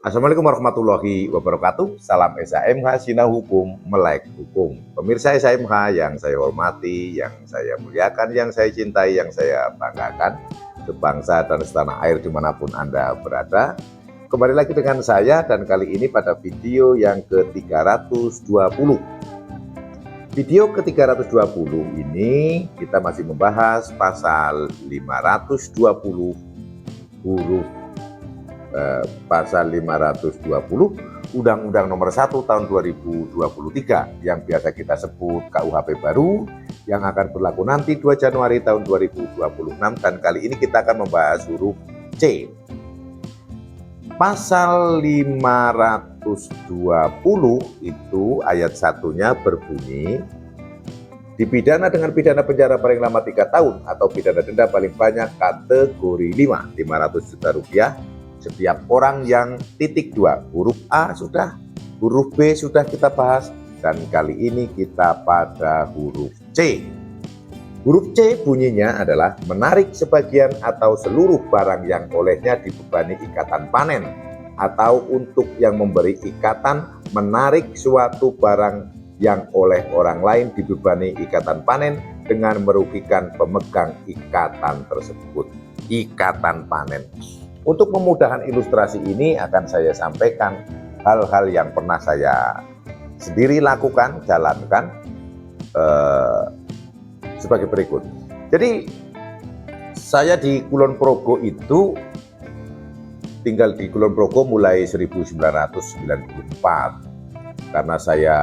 Assalamualaikum warahmatullahi wabarakatuh. Salam SHMH Sinau Hukum, Melek Hukum. Pemirsa SHMH yang saya hormati, yang saya muliakan, yang saya cintai, yang saya banggakan, sebangsa dan setanah air dimanapun Anda berada. Kembali lagi dengan saya, dan kali ini pada video yang ke-320. Video ke-320 ini kita masih membahas pasal 520 huruf pasal 520 Undang-Undang Nomor 1 Tahun 2023 yang biasa kita sebut KUHP baru yang akan berlaku nanti 2 Januari tahun 2026, dan kali ini kita akan membahas huruf C. Pasal 520 itu ayat 1-nya berbunyi, dipidana dengan pidana penjara paling lama 3 tahun atau pidana denda paling banyak kategori 5, 500 juta rupiah setiap orang yang titik 2. Huruf A sudah, huruf B sudah kita bahas, dan kali ini kita pada huruf C. Huruf C bunyinya adalah menarik sebagian atau seluruh barang yang olehnya dibebani ikatan panen, atau untuk yang memberi ikatan menarik suatu barang yang oleh orang lain dibebani ikatan panen dengan merugikan pemegang ikatan tersebut. Ikatan panen. Untuk memudahkan ilustrasi ini akan saya sampaikan hal-hal yang pernah saya sendiri lakukan, jalankan sebagai berikut. Jadi saya di Kulon Progo itu tinggal di Kulon Progo mulai 1994, karena saya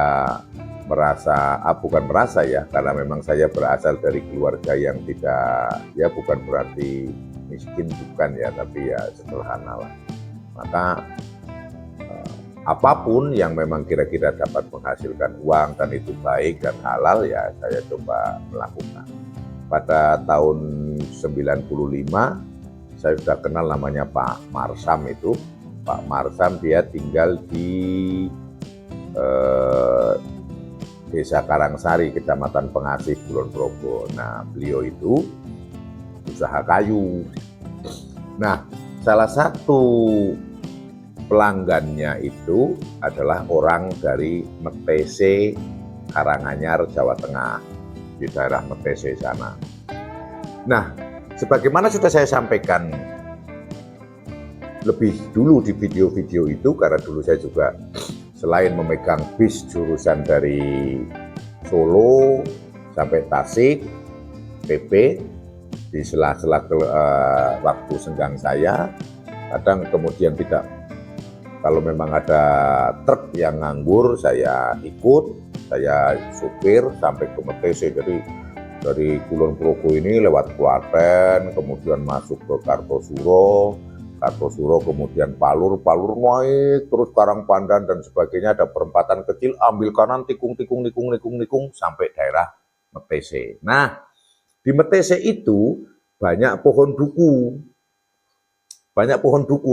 karena memang saya berasal dari keluarga yang tidak, ya bukan berarti miskin, bukan ya, tapi ya sederhana lah. Maka apapun yang memang kira-kira dapat menghasilkan uang dan itu baik dan halal, ya saya coba melakukan. Pada tahun 95 saya sudah kenal namanya Pak Marsam itu. Pak Marsam dia tinggal di Desa Karangsari, Kecamatan Pengasih, Kulon Progo. Nah, beliau itu usaha kayu. Nah, salah satu pelanggannya itu adalah orang dari Metese, Karanganyar, Jawa Tengah, di daerah Metese sana. Nah, sebagaimana sudah saya sampaikan lebih dulu di video-video itu, karena dulu saya juga selain memegang bis jurusan dari Solo sampai Tasik, PP, di sela-sela waktu senggang saya, kadang kemudian tidak, kalau memang ada truk yang nganggur saya ikut, saya supir sampai ke Metese. Jadi dari Kulon Progo ini lewat Klaten, kemudian masuk ke Kartosuro, kemudian Palur naik terus Karangpandan dan sebagainya, ada perempatan kecil, ambil kanan, tikung sampai daerah Metese. Nah, di Metese itu banyak pohon duku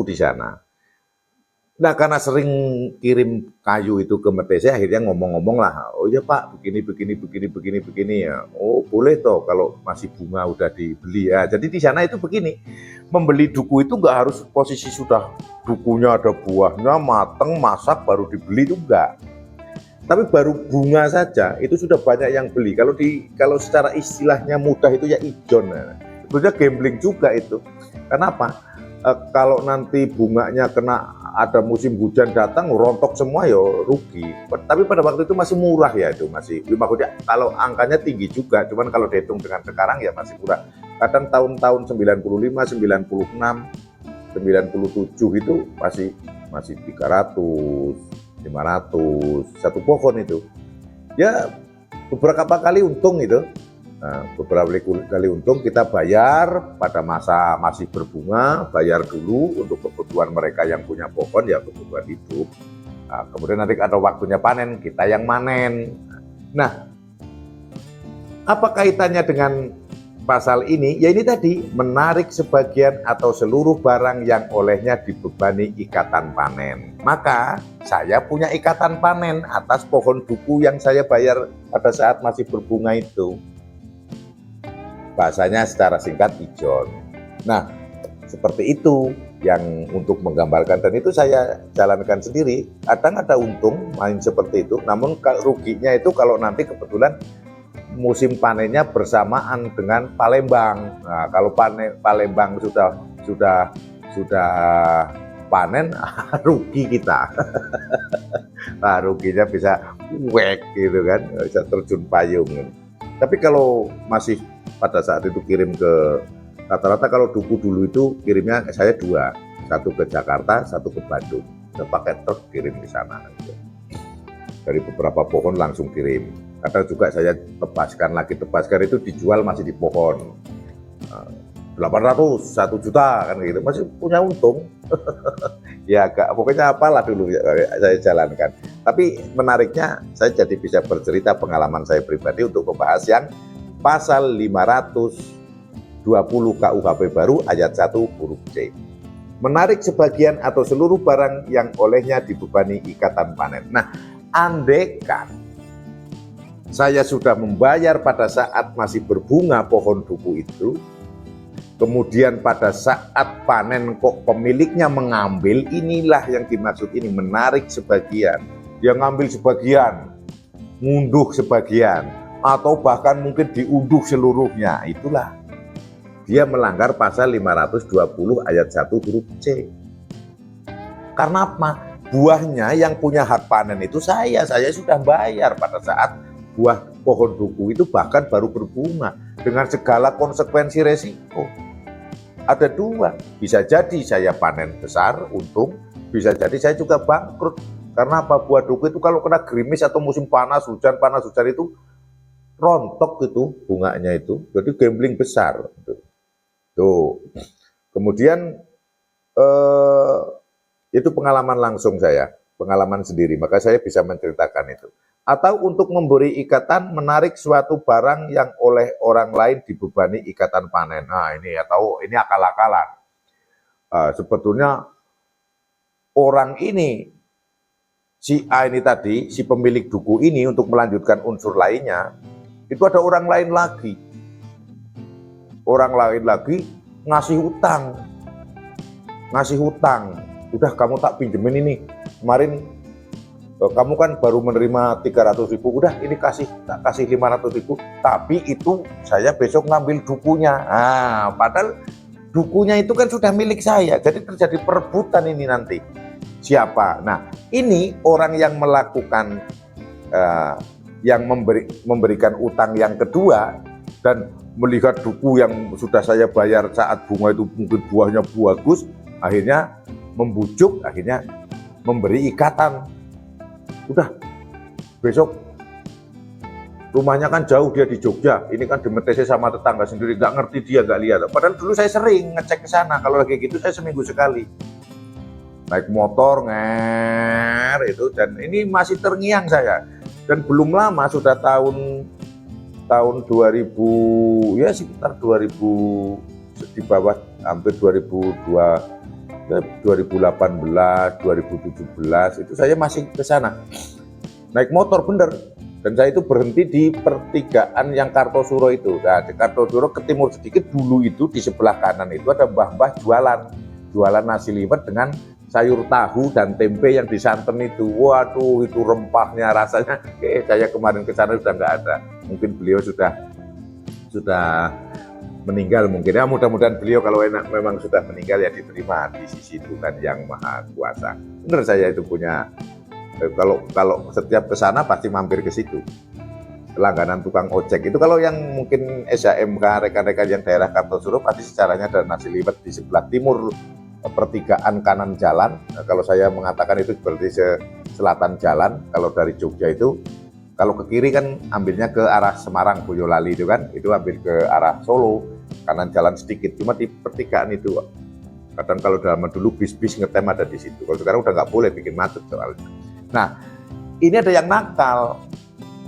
di sana. Nah, karena sering kirim kayu itu ke Metese, akhirnya ngomong-ngomong lah, oh ya Pak, begini ya. Oh boleh toh kalau masih bunga udah dibeli ya. Jadi di sana itu begini, membeli duku itu nggak harus posisi sudah dukunya ada buahnya, mateng, masak baru dibeli, itu enggak. Tapi baru bunga saja itu sudah banyak yang beli. Kalau secara istilahnya mudah itu ya ijon. Sebetulnya gambling juga itu. Kenapa? Kalau nanti bunganya kena, ada musim hujan datang, rontok semua ya rugi. Tapi pada waktu itu masih murah ya, itu masih, maksudnya kalau angkanya tinggi juga, cuman kalau dihitung dengan sekarang ya masih murah. Kadang tahun-tahun 95, 96, 97 itu masih 300, 500 satu pohon itu. Ya beberapa kali untung itu. Nah, beberapa kali untung kita bayar pada masa masih berbunga, bayar dulu untuk kebutuhan mereka yang punya pohon, ya kebutuhan hidup. Nah, kemudian nanti ada waktunya panen, kita yang manen. Nah, apa kaitannya dengan pasal ini? Ya ini tadi, menarik sebagian atau seluruh barang yang olehnya dibebani ikatan panen. Maka saya punya ikatan panen atas pohon duku yang saya bayar pada saat masih berbunga itu. Bahasanya secara singkat ijon. Nah, seperti itu. yang untuk menggambarkan, dan itu saya jalankan sendiri. Kadang ada untung main seperti itu, namun ruginya itu kalau nanti kebetulan musim panennya bersamaan dengan Palembang. Nah, kalau Palembang sudah panen, rugi kita. Nah, ruginya bisa wek gitu kan, bisa terjun payung. Tapi kalau masih pada saat itu kirim ke, rata-rata kalau duku dulu itu kirimnya saya 2, satu ke Jakarta, satu ke Bandung. Saya pakai truk kirim di sana. Dari beberapa pohon langsung kirim. Kadang juga saya tebaskan lagi, tebaskan itu dijual masih di pohon. 800, 1 juta kan gitu, masih punya untung. Ya agak, pokoknya apalah dulu saya jalankan. Tapi menariknya saya jadi bisa bercerita pengalaman saya pribadi untuk membahas yang pasal 520 KUHP baru ayat 1 huruf C. Menarik sebagian atau seluruh barang yang olehnya dibebani ikatan panen. Nah, andaikan saya sudah membayar pada saat masih berbunga pohon duku itu, kemudian pada saat panen kok pemiliknya mengambil, inilah yang dimaksud ini, menarik sebagian. Dia ngambil sebagian, ngunduh sebagian, atau bahkan mungkin diunduh seluruhnya. Itulah dia melanggar pasal 520 ayat 1 huruf C. Karena apa? Buahnya yang punya hak panen itu saya sudah bayar pada saat buah pohon duku itu bahkan baru berbunga dengan segala konsekuensi resiko. Ada 2, bisa jadi saya panen besar, untung, bisa jadi saya juga bangkrut. Karena apa? Buah duku itu kalau kena gerimis atau musim panas hujan itu rontok itu bunganya itu, jadi gambling besar. Tuh. Kemudian itu pengalaman langsung saya, pengalaman sendiri, maka saya bisa menceritakan itu. Atau untuk memberi ikatan, menarik suatu barang yang oleh orang lain dibebani ikatan panen. Nah ini, atau ini akal-akalan. Sebetulnya orang ini, si A ini tadi, si pemilik duku ini untuk melanjutkan unsur lainnya, itu ada orang lain lagi. Orang lain lagi ngasih hutang. Udah kamu tak pinjemin ini. Kemarin kamu kan baru menerima 300.000, udah ini tak kasih 500.000, tapi itu saya besok ngambil dukunya. Nah, padahal dukunya itu kan sudah milik saya, jadi terjadi perebutan ini nanti. Siapa? Nah, ini orang yang melakukan, yang memberikan utang yang kedua, dan melihat duku yang sudah saya bayar saat bunga itu mungkin buahnya bagus, akhirnya membujuk, akhirnya memberi ikatan. Udah, besok rumahnya kan jauh, dia di Jogja, ini kan di Metese sama tetangga sendiri, nggak ngerti dia, nggak lihat. Padahal dulu saya sering ngecek ke sana, kalau lagi gitu saya seminggu sekali. Naik motor, itu, dan ini masih terngiang saya. Dan belum lama, sudah tahun 2000, ya sekitar 2000, di bawah hampir 2018, 2017 itu saya masih ke sana naik motor bener, dan saya itu berhenti di pertigaan yang Kartosuro itu. Nah, di Kartosuro ke timur sedikit dulu itu di sebelah kanan itu ada mbah-mbah jualan nasi liwet dengan sayur tahu dan tempe yang disanten itu. Waduh, itu rempahnya rasanya. Saya kemarin ke sana sudah nggak ada. Mungkin beliau sudah meninggal mungkin ya. Mudah-mudahan beliau kalau memang sudah meninggal ya diterima di sisi Tuhan yang Maha Kuasa. Benar, saya itu punya, kalau setiap ke sana pasti mampir ke situ. Langganan tukang ojek itu, kalau yang mungkin SHMK, rekan-rekan yang daerah Kartosuro pasti secaranya ada nasi liwet di sebelah timur pertigaan kanan jalan. Nah, kalau saya mengatakan itu berarti selatan jalan. Kalau dari Jogja itu, kalau ke kiri kan ambilnya ke arah Semarang, Boyolali itu kan, itu ambil ke arah Solo, kanan jalan sedikit, cuma di pertigaan itu. Kadang kalau zaman dulu bis-bis ngetem ada di situ, kalau sekarang udah nggak boleh, bikin macet soalnya. Nah, ini ada yang nakal,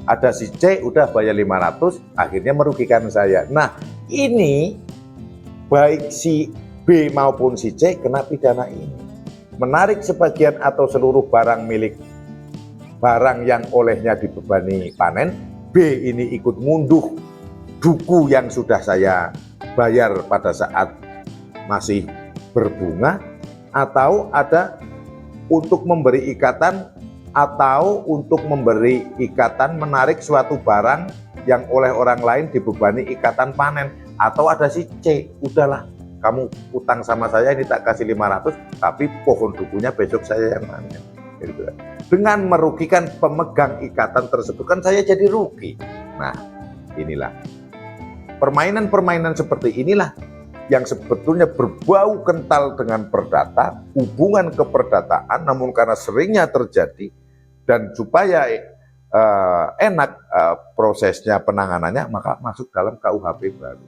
ada si C udah bayar 500, akhirnya merugikan saya. Nah, ini baik si B maupun si C kena pidana ini. Menarik sebagian atau seluruh barang yang olehnya dibebani panen. B ini ikut ngunduh duku yang sudah saya bayar pada saat masih berbunga. atau ada untuk memberi ikatan, atau untuk memberi ikatan menarik suatu barang yang oleh orang lain dibebani ikatan panen, atau ada si C, udahlah kamu utang sama saya ini tak kasih 500 tapi pohon dukunya besok saya yang panen. Gitu. Dengan merugikan pemegang ikatan tersebut kan saya jadi rugi. Nah, inilah permainan-permainan seperti inilah yang sebetulnya berbau kental dengan perdata, hubungan keperdataan, namun karena seringnya terjadi dan supaya enak prosesnya penanganannya, maka masuk dalam KUHP baru.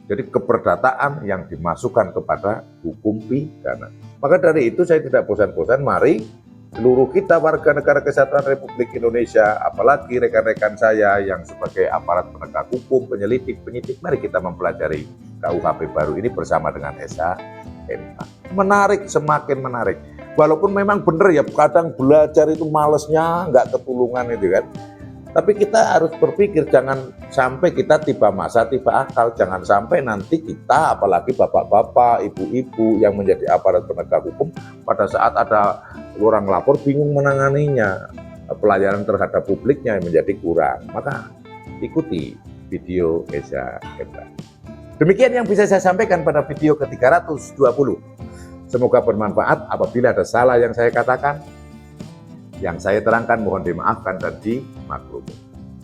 Jadi keperdataan yang dimasukkan kepada hukum pidana. Maka dari itu saya tidak bosan-bosan, mari seluruh kita warga negara kesatuan Republik Indonesia, apalagi rekan-rekan saya yang sebagai aparat penegak hukum, penyelidik, penyidik, mari kita mempelajari KUHP baru ini bersama dengan SHMK. Menarik, semakin menarik. Walaupun memang benar ya, kadang belajar itu malesnya, nggak ketulungan itu kan. Tapi kita harus berpikir, jangan sampai kita tiba masa, tiba akal. Jangan sampai nanti kita, apalagi bapak-bapak, ibu-ibu yang menjadi aparat penegak hukum, pada saat ada orang lapor bingung menanganinya. Pelayanan terhadap publiknya menjadi kurang. Maka ikuti video SHMK. Demikian yang bisa saya sampaikan pada video ke-320. Semoga bermanfaat. Apabila ada salah yang saya katakan, yang saya terangkan mohon dimaafkan dan dimaklumi.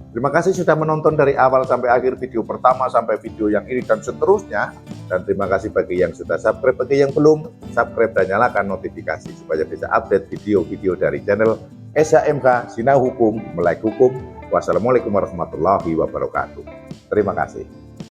Terima kasih sudah menonton dari awal sampai akhir video pertama sampai video yang ini dan seterusnya. Dan terima kasih bagi yang sudah subscribe, bagi yang belum subscribe dan nyalakan notifikasi supaya bisa update video-video dari channel SHMK Sinau Hukum, Melek Hukum. Wassalamualaikum warahmatullahi wabarakatuh. Terima kasih.